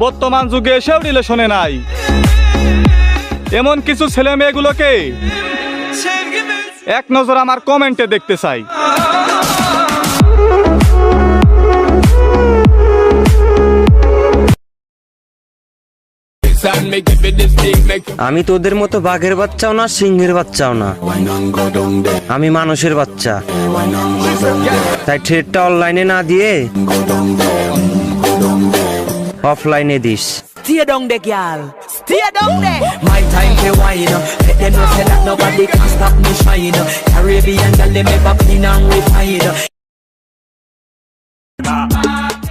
বর্তমান যুগে এসেও রিলেশনে নাই। এমন কিছু ছেলে মেয়েগুলোকে এক নজর আমার কমেন্টে দেখতে চাই। আমি তোদের মতো বাঘের বাচ্চাও না, সিংহের বাচ্চাও না, আমি মানুষের বাচ্চা। তাই ট্রেডটা অনলাইনে না দিয়ে অফলাইনে this. Stay down there, girl. Stay down there. My time to wine. Let them know say that nobody can stop me shine. Caribbean girl, they never clean and refine.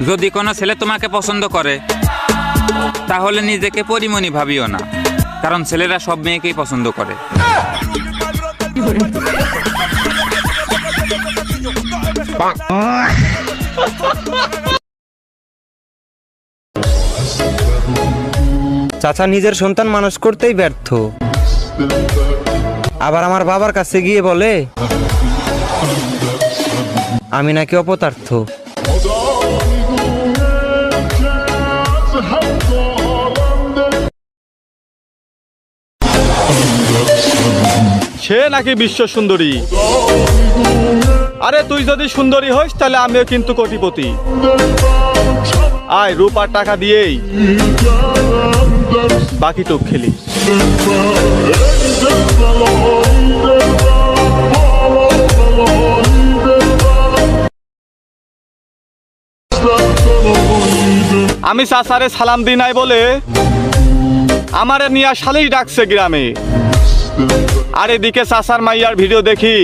যদি কোনো ছেলে তোমাকে পছন্দ করে তাহলে নিজেকে পরিমণি ভাবিও না, কারণ ছেলেরা সব মেয়েকেই পছন্দ করে। চাচা নিজের সন্তান মানুষ করতেই ব্যর্থ, আবার আমার বাবার কাছে গিয়ে বলে আমি নাকি অপদার্থ। সে নাকি বিশ্ব সুন্দরী। আরে তুই যদি সুন্দরী হইস তাহলে আমিও কিন্তু কোটিপতি। আয় রূপার টাকা দিয়েই বাকি টুক খেলি। আমি চাচারে সালাম দিই নাই বলে আমারে নিয়া শালিশ ডাকছে গ্রামে। আর এদিকে চাচার মাইয়ার ভিডিও দেখি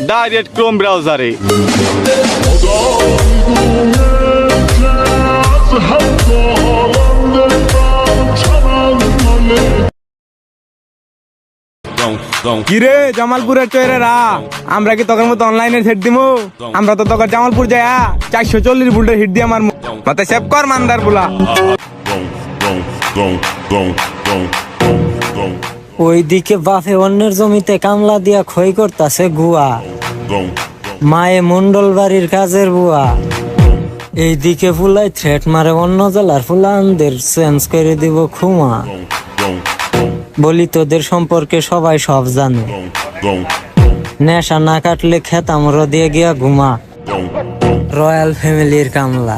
ডাইরেক্ট ক্রোম ব্রাউজারে। কিরে জামালপুরের চয়েরা, আমরা কি তখন মতো অনলাইনে সেট দিমু? আমরা তো তখন জামালপুর যাই 440 বুলেটের হিট দিয়ে আমার মাথা সেভ কর মান্দার বুলা। ওইদিকে বাফে অন্যের জমিতে কামলা দিয়া ক্ষয় করতাছে গুয়া, মায়ে মন্ডল বাড়ির কাজের বুয়া। এইদিকে ফুলাই থ্রেট মারে অন্য জেলার ফুলানদের চেঞ্জ করে দিব খুমা। বলি তোদের সম্পর্কে সবাই সব জানে, নেশা না কাটলে খেতাম দিয়ে গিয়া ঘুমা। রয়্যাল ফ্যামিলির কামলা।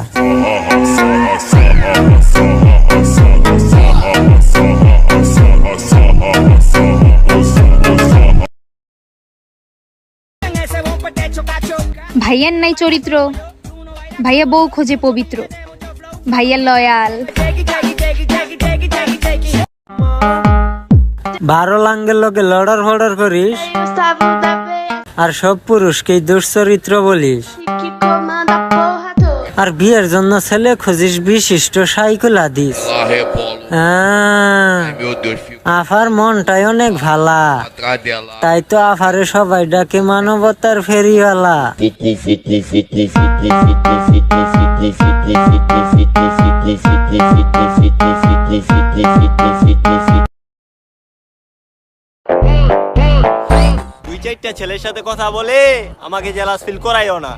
ভাইয়ার নাই চরিত্র, ভাইয়া বউ খোঁজে পবিত্র, ভাইয়া লয়াল। 12 লাঙ্গের লোকে লড়ার ফড়ার করিস আর সব পুরুষকেই দুশ্চরিত্র বলিস। আর বিয়ের জন্য ছেলে খুঁজিস বিশিষ্ট সাইকেল দিস। আফার মনটাই অনেক ভালা, তাই তো আফারে সবাই ডাকে মানবতার ফেরিওয়ালা। দুই চারটা ছেলের সাথে কথা বলে আমাকে জেলাস ফিল করাইও না।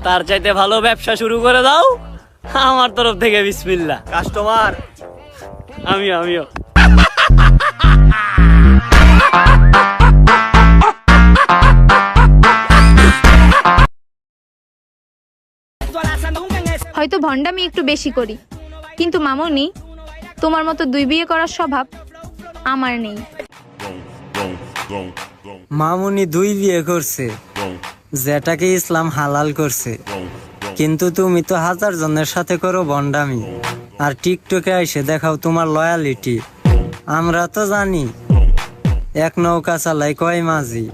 তার চাইতে ভালো ব্যবসা শুরু করে দাও আমার তরফ থেকে। বিসমিল্লাহ। কাস্টমার আমিও হয়তো ভণ্ডামি একটু বেশি করি, কিন্তু মামুনি তোমার মতো 2 বিয়ে করার স্বভাব আমার নেই। মামুনি 2 বিয়ে করছে, যেটাকে ইসলাম হালাল করছে, কিন্তু তুমি তো 1000 জনের সাথে করো ভণ্ডামি আর টিকটকে এসে দেখাও তোমার লয়ালিটি। আমরা তো জানি এক নৌকা চালাই কয় মাঝি।